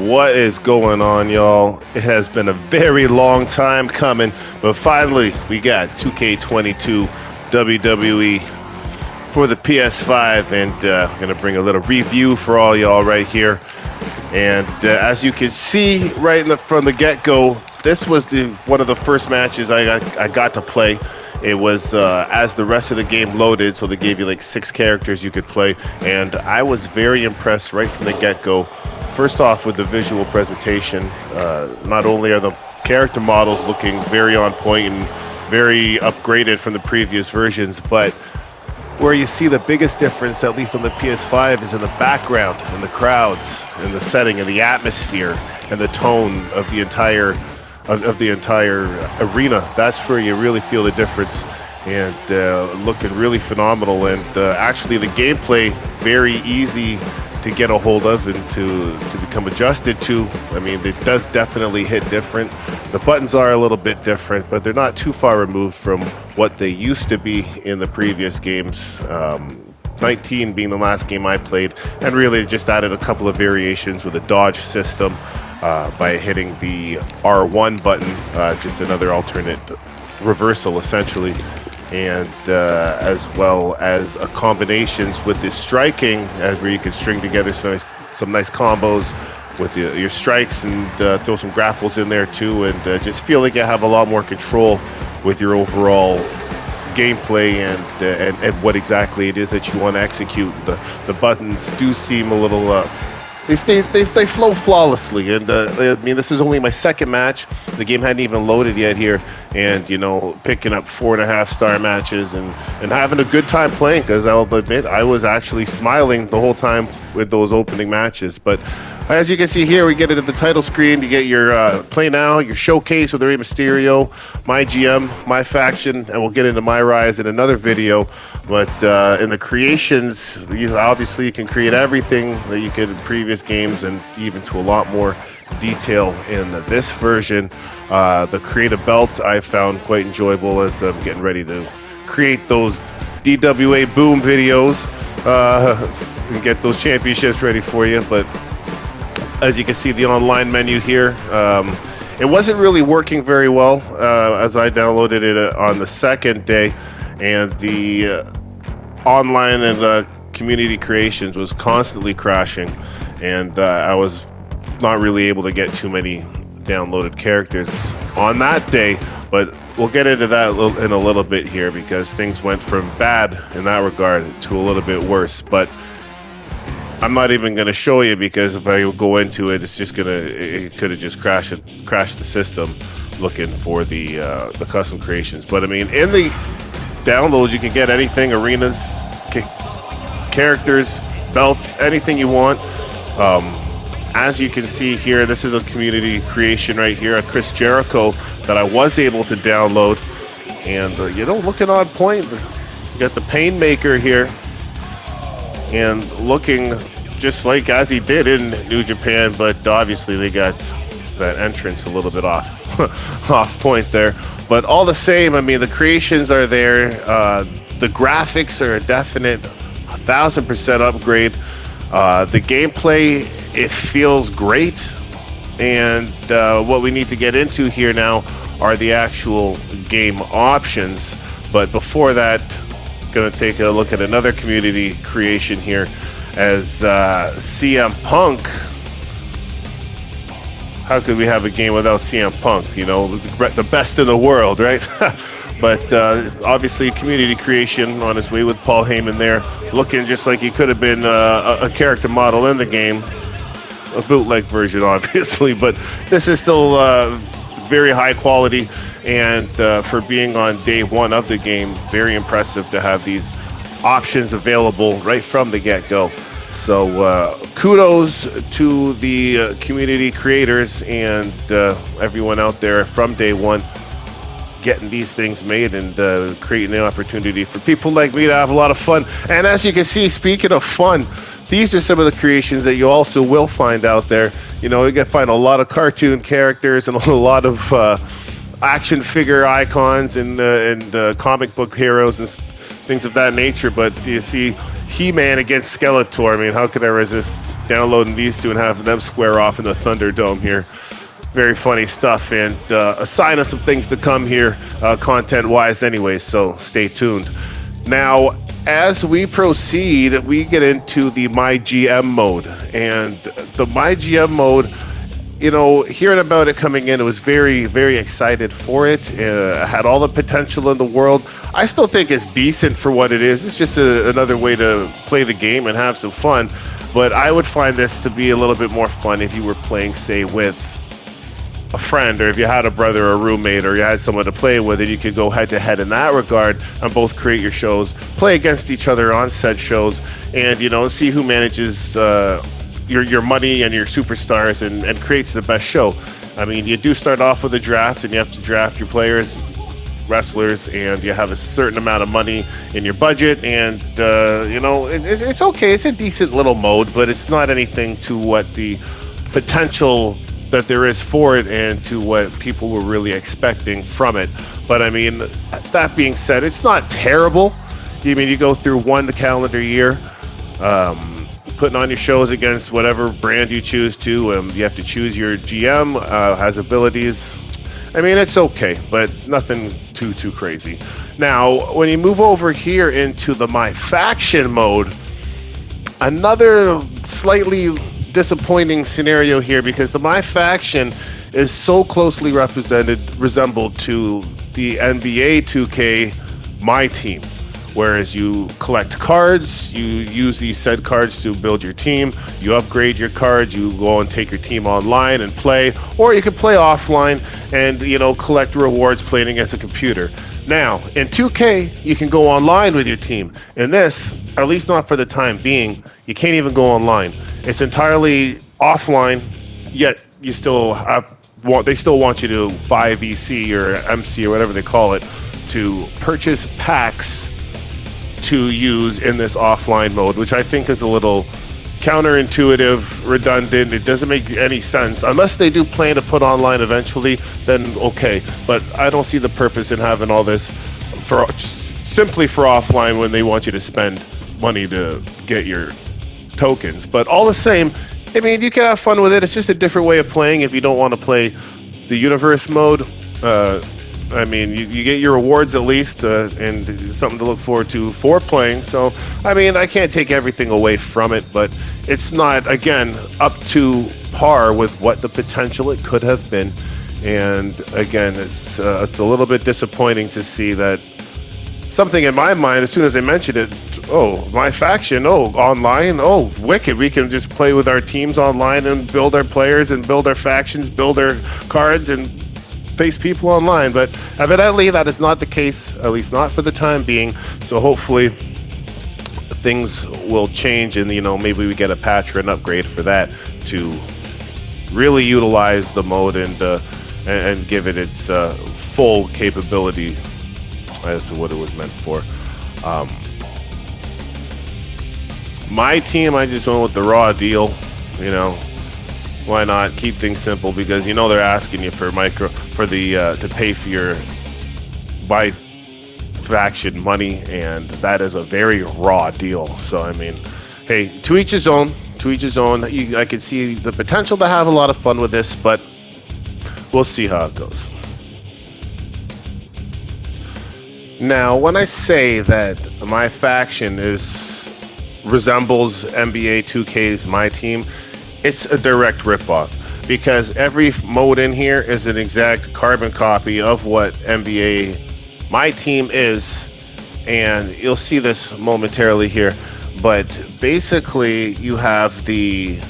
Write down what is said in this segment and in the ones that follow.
What is going on, y'all? It has been a very long time coming, but finally we got 2K22 WWE for the PS5, and I'm going to bring a little review for all y'all right here. And as you can see right from the get-go, this was one of the first matches I got to play. It was as the rest of the game loaded, so they gave you like 6 characters you could play, and I was very impressed right from the get-go. First off, with the visual presentation, not only are the character models looking very on point and very upgraded from the previous versions, but where you see the biggest difference, at least on the PS5, is in the background and the crowds and the setting and the atmosphere and the tone of the entire arena. That's where you really feel the difference, and looking really phenomenal. And actually, the gameplay very easy to get a hold of and to become adjusted to. I mean, it does definitely hit different. The buttons are a little bit different, but they're not too far removed from what they used to be in the previous games. 19 being the last game I played, and really just added a couple of variations with a dodge system by hitting the R1 button, just another alternate reversal essentially. And as well as combinations with the striking, where you can string together some nice combos with your strikes and throw some grapples in there too, and just feel like you have a lot more control with your overall gameplay and what exactly it is that you want to execute. The buttons do seem a little they flow flawlessly, and I mean, this is only my second match. The game hadn't even loaded yet here, and you know, picking up 4.5-star matches and having a good time playing, because I'll admit I was actually smiling the whole time with those opening matches. But as you can see here, we get it at the title screen. You get your play now, your showcase with Rey Mysterio, my GM, my faction, and we'll get into my rise in another video. But in the creations, obviously you can create everything that you could in previous games, and even to a lot more detail in this version. The creative belt I found quite enjoyable as I'm getting ready to create those DWA boom videos and get those championships ready for you. But as you can see, the online menu here, it wasn't really working very well as I downloaded it on the second day, and the online and the community creations was constantly crashing, and I was not really able to get too many downloaded characters on that day. But we'll get into that in a little bit here, because things went from bad in that regard to a little bit worse. But I'm not even going to show you, because if I go into it, it could have just crashed the system looking for the custom creations. But I mean, in the downloads, you can get anything: arenas, characters, belts, anything you want. As you can see here, this is a community creation right here, a Chris Jericho that I was able to download, and you know, looking on point. You got the Painmaker here, and looking just like as he did in New Japan, but obviously they got that entrance a little bit off point there. But all the same, I mean, the creations are there. The graphics are a definite 1,000% upgrade. The gameplay, it feels great. And what we need to get into here now are the actual game options. But before that, going to take a look at another community creation here, as CM Punk. How could we have a game without CM Punk? You know, the best in the world, right? But obviously, community creation on his way with Paul Heyman there, looking just like he could have been a character model in the game. A bootleg version, obviously, but this is still very high quality, and for being on day one of the game, very impressive to have these options available right from the get-go. So kudos to the community creators and everyone out there from day one, getting these things made and creating the opportunity for people like me to have a lot of fun. And as you can see, speaking of fun, these are some of the creations that you also will find out there. You know, you can find a lot of cartoon characters and a lot of action figure icons and comic book heroes and things of that nature. But you see He-Man against Skeletor. I mean, how could I resist downloading these two and having them square off in the Thunderdome here. Very funny stuff, and a sign of some things to come here, content-wise anyway, so stay tuned. Now, as we proceed, we get into the My GM mode, and the My GM mode, you know, hearing about it coming in, I was very, very excited for it. Had all the potential in the world. I still think it's decent for what it is. It's just another way to play the game and have some fun, but I would find this to be a little bit more fun if you were playing, say, with a friend, or if you had a brother or a roommate, or you had someone to play with, and you could go head to head in that regard and both create your shows, play against each other on said shows, and, you know, see who manages your money and your superstars and creates the best show. I mean, you do start off with a draft, and you have to draft your players, wrestlers, and you have a certain amount of money in your budget, and you know, it's okay. It's a decent little mode, but it's not anything to what the potential that there is for it and to what people were really expecting from it. But I mean, that being said, it's not terrible. I mean, you go through one calendar year, putting on your shows against whatever brand you choose to. You have to choose your GM, has abilities. I mean, it's okay, but it's nothing too crazy. Now, when you move over here into the My Faction mode, another slightly disappointing scenario here, because the My Faction is so closely resembled to the NBA 2K My Team, whereas you collect cards, you use these said cards to build your team, you upgrade your cards, you go and take your team online and play, or you can play offline and, you know, collect rewards playing against a computer. Now, in 2K, you can go online with your team. In this, at least not for the time being, you can't even go online. It's entirely offline, yet you still they still want you to buy VC or MC or whatever they call it to purchase packs to use in this offline mode, which I think is a little counterintuitive, redundant. It doesn't make any sense. Unless they do plan to put online eventually, then okay. But I don't see the purpose in having all this for simply for offline when they want you to spend money to get your tokens. But all the same, I mean, you can have fun with it. It's just a different way of playing if you don't want to play the universe mode. I mean, you get your rewards at least, and something to look forward to for playing. So, I mean, I can't take everything away from it, but it's not, again, up to par with what the potential it could have been. And again, it's a little bit disappointing to see that something in my mind, as soon as I mentioned it, oh, My Faction, oh, online, oh, wicked. We can just play with our teams online and build our players and build our factions, build our cards, and face people online. But evidently that is not the case, at least not for the time being. So hopefully things will change, and, you know, maybe we get a patch or an upgrade for that to really utilize the mode and give it its full capability as to what it was meant for. My team, I just went with the raw deal. You know, why not keep things simple? Because, you know, they're asking you for to pay for your buy faction money, and that is a very raw deal. So I mean, hey, to each his own. To each his own. I could see the potential to have a lot of fun with this, but we'll see how it goes. Now, when I say that My Faction resembles NBA 2K's My Team, it's a direct ripoff, because every mode in here is an exact carbon copy of what NBA My Team is, and you'll see this momentarily here. But basically, you have the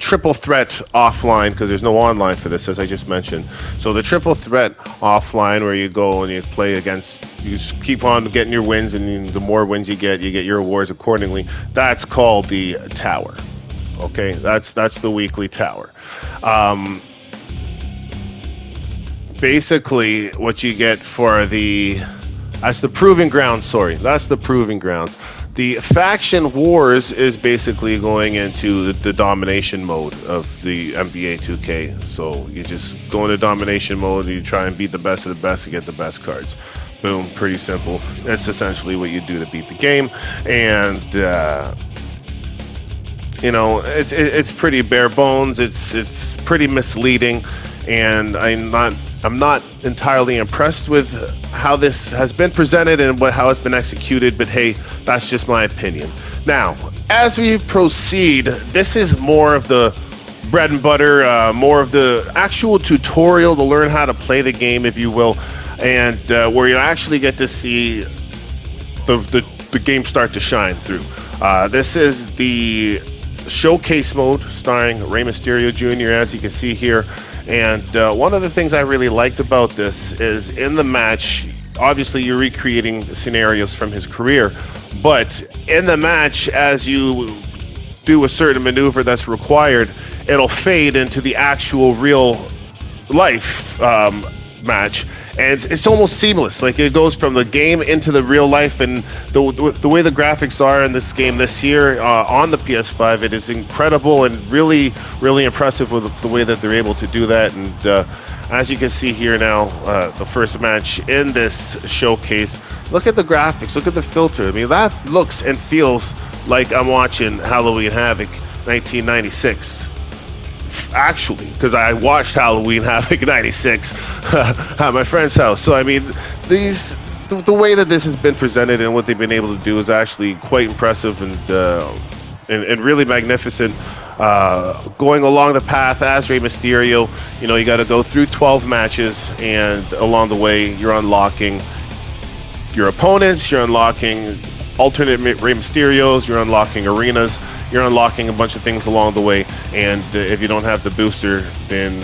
triple threat offline, because there's no online for this, as I just mentioned. So the triple threat offline, where you go and you play against, you just keep on getting your wins, and the more wins you get your awards accordingly. That's called the tower. Okay, that's the weekly tower. Basically, what you get for that's the proving grounds. Sorry, that's the proving grounds. The faction wars is basically going into the domination mode of the NBA 2K. So you just go into domination mode and you try and beat the best of the best to get the best cards. Boom, pretty simple. That's essentially what you do to beat the game. And, you know, it's pretty bare bones. It's pretty misleading. And I'm not entirely impressed with how this has been presented and how it's been executed, but hey, that's just my opinion. Now, as we proceed, this is more of the bread and butter, more of the actual tutorial to learn how to play the game, if you will, and where you actually get to see the game start to shine through. This is the showcase mode starring Rey Mysterio Jr., as you can see here. And one of the things I really liked about this is in the match, obviously you're recreating scenarios from his career, but in the match, as you do a certain maneuver that's required, it'll fade into the actual real life match. And it's almost seamless. Like, it goes from the game into the real life, and the way the graphics are in this game this year on the PS5, it is incredible and really, really impressive with the way that they're able to do that. And as you can see here now, the first match in this showcase, look at the graphics, look at the filter. I mean, that looks and feels like I'm watching Halloween Havoc 1996. Actually, because I watched Halloween Havoc 96 at my friend's house. So I mean, the way that this has been presented and what they've been able to do is actually quite impressive and really magnificent. Going along the path as Rey Mysterio, you know, you got to go through 12 matches, and along the way you're unlocking your opponents, you're unlocking alternate Rey Mysterios, you're unlocking arenas, you're unlocking a bunch of things along the way. And if you don't have the booster, then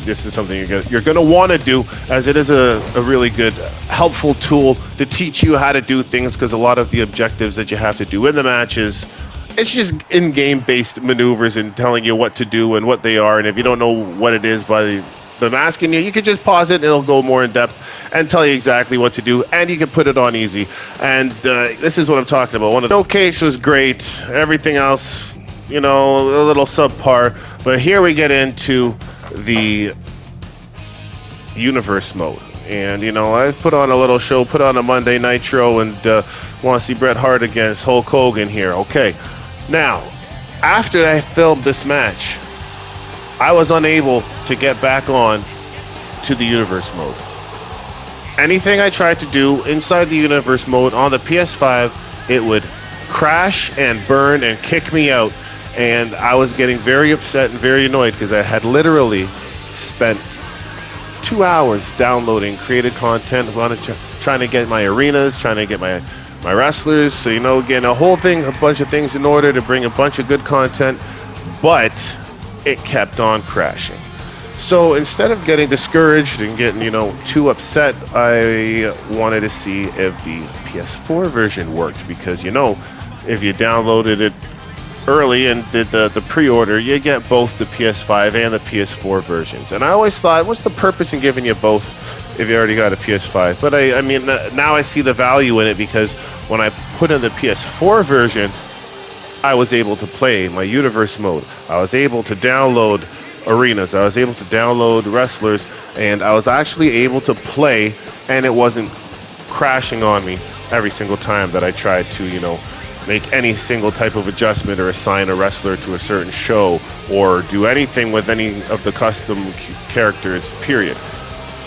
this is something you're going to want to do, as it is a really good, helpful tool to teach you how to do things, because a lot of the objectives that you have to do in the matches, it's just in-game based maneuvers and telling you what to do and what they are. And if you don't know what it is by them asking you, you can just pause it and it'll go more in depth and tell you exactly what to do, and you can put it on easy. And this is what I'm talking about. One of the showcase was great, everything else, you know, a little subpar, but here we get into the universe mode. And you know, I put on a little show, put on a Monday Nitro, and want to see Bret Hart against Hulk Hogan here. Okay, now after I filmed this match, I was unable to get back on to the universe mode. Anything I tried to do inside the universe mode on the PS5, it would crash and burn and kick me out. And I was getting very upset and very annoyed, because I had literally spent 2 hours downloading created content, trying to get my arenas, trying to get my wrestlers. So, you know, getting a bunch of things in order to bring a bunch of good content, but it kept on crashing. So instead of getting discouraged and getting, you know, too upset, I wanted to see if the PS4 version worked, because, you know, if you downloaded it early and did the pre-order, you get both the PS5 and the PS4 versions. And I always thought, what's the purpose in giving you both if you already got a PS5? But I mean, now I see the value in it, because when I put in the PS4 version, I was able to play my universe mode. I was able to download arenas. I was able to download wrestlers, and I was actually able to play, and it wasn't crashing on me every single time that I tried to, you know, make any single type of adjustment or assign a wrestler to a certain show or do anything with any of the custom characters, period.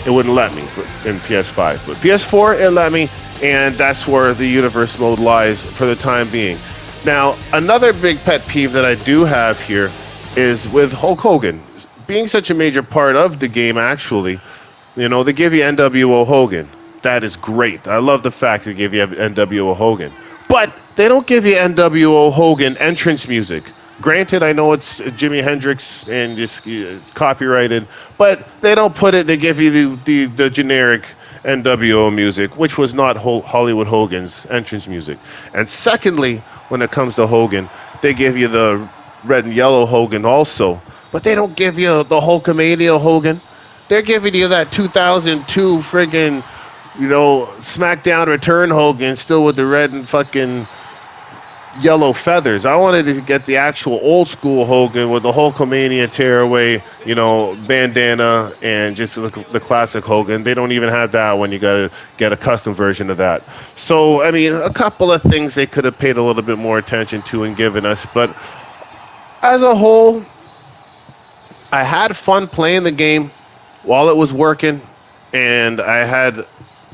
It wouldn't let me in PS5, but PS4 it let me, and that's where the universe mode lies for the time being. Now, another big pet peeve that I do have here is with Hulk Hogan being such a major part of the game. Actually, you know, they give you NWO Hogan. That is great. I love the fact they give you NWO Hogan, but they don't give you NWO Hogan entrance music. Granted, I know it's Jimi Hendrix and it's copyrighted, but they don't put it. They give you the generic NWO music, which was not Hollywood Hogan's entrance music. And secondly, when it comes to Hogan, they give you the red and yellow Hogan also, but they don't give you the Hulkamania Hogan. They're giving you that 2002 friggin', you know, SmackDown return Hogan, still with the red and fucking yellow feathers. I wanted to get the actual old school Hogan with the Hulkamania tearaway, bandana and just the classic Hogan. They don't even have that one. You got to get a custom version of that. So, I mean, a couple of things they could have paid a little bit more attention to and given us. But as a whole, I had fun playing the game while it was working, and I had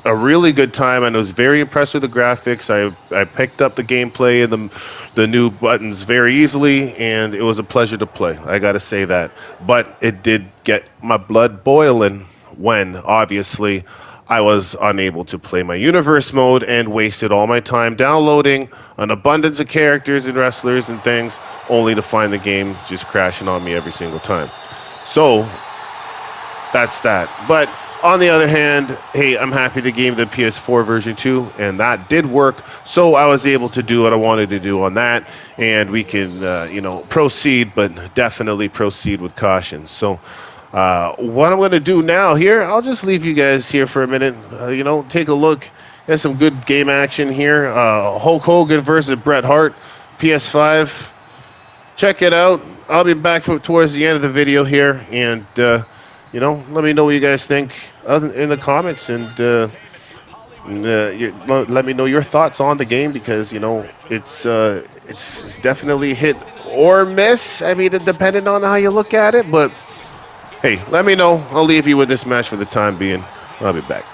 a really good time, and I was very impressed with the graphics. I picked up the gameplay and the new buttons very easily, and it was a pleasure to play. I got to say that. But it did get my blood boiling when, obviously, I was unable to play my universe mode and wasted all my time downloading an abundance of characters and wrestlers and things, only to find the game just crashing on me every single time. So that's that. But on the other hand, hey, I'm happy they gave the PS4 version too, and that did work. So I was able to do what I wanted to do on that, and we can, proceed, but definitely proceed with caution. So what I'm going to do now here, I'll just leave you guys here for a minute. Take a look at some good game action here. Hulk Hogan versus Bret Hart, PS5. Check it out. I'll be back towards the end of the video here, and let me know what you guys think in the comments, and let me know your thoughts on the game, because it's definitely hit or miss. I mean, depending on how you look at it, but hey, let me know. I'll leave you with this match for the time being. I'll be back.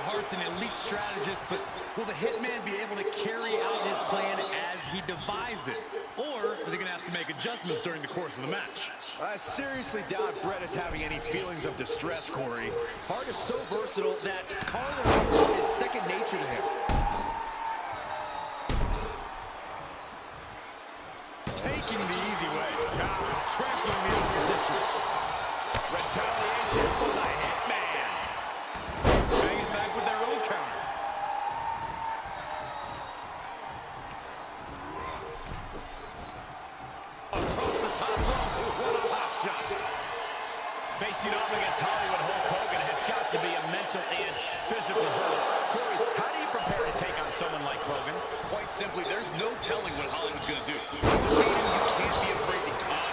Hart's an elite strategist, but will the Hitman be able to carry out his plan as he devised it? Or is he going to have to make adjustments during the course of the match? I seriously doubt Bret is having any feelings of distress, Corey. Hart is so versatile that calling the number is second nature to him. Taking the easy way. Trapping the opposition. Retaliation from the Hitman. Banging back with their own counter. Across the top rope. What a hot shot. Facing off against Hollywood Hulk Hogan has got to be a mental and physical hurdle. Corey, how do you prepare to take on someone like Hogan? Quite simply, there's no telling what Hollywood's going to do. It's a meeting you can't be afraid to come.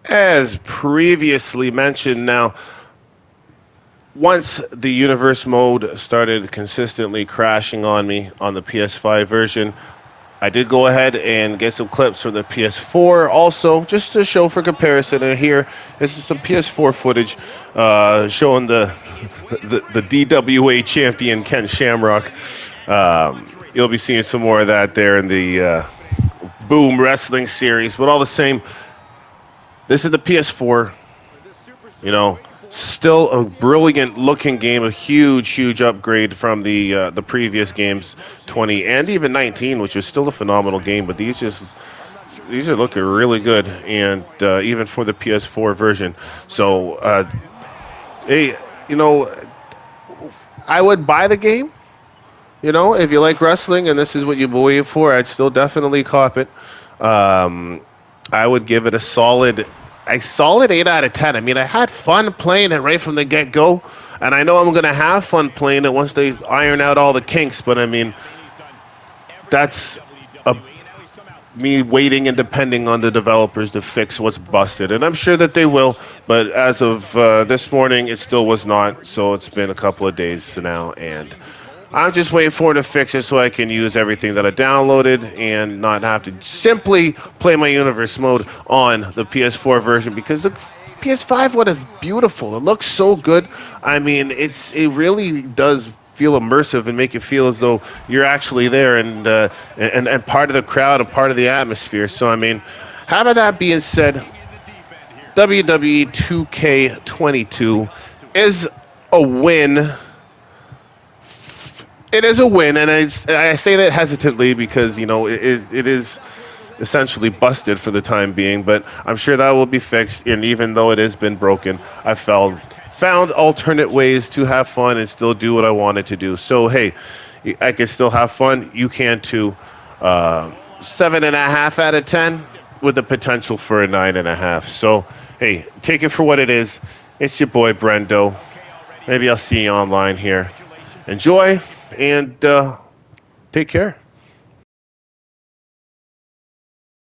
As previously mentioned, now, once the universe mode started consistently crashing on me on the PS5 version, I did go ahead and get some clips from the PS4 also, just to show for comparison. And here is some PS4 footage showing the DWA champion Ken Shamrock. You'll be seeing some more of that there in the Boom Wrestling series. But all the same, this is the PS4. Still a brilliant looking game, a huge upgrade from the previous games, 20 and even 19, which was still a phenomenal game. But these are looking really good, and even for the PS4 version. So, hey, I would buy the game. If you like wrestling and this is what you're waiting for, I'd still definitely cop it. I would give it a solid 8 out of 10. I mean, I had fun playing it right from the get-go, and I know I'm going to have fun playing it once they iron out all the kinks, but I mean, that's me waiting and depending on the developers to fix what's busted, and I'm sure that they will, but as of this morning, it still was not, so it's been a couple of days now, and I'm just waiting for it to fix it so I can use everything that I downloaded and not have to simply play my universe mode on the PS4 version, because the PS5 one is beautiful. It looks so good. I mean, it really does feel immersive and make you feel as though you're actually there and part of the crowd and part of the atmosphere. So, I mean, having that being said, WWE 2K22 is a win. It is a win, and I say that hesitantly because, it is essentially busted for the time being, but I'm sure that will be fixed, and even though it has been broken, I found alternate ways to have fun and still do what I wanted to do. So, hey, I can still have fun. You can too. 7.5 out of 10 with the potential for a 9.5. So, hey, take it for what it is. It's your boy Brendo. Maybe I'll see you online here. Enjoy and take care.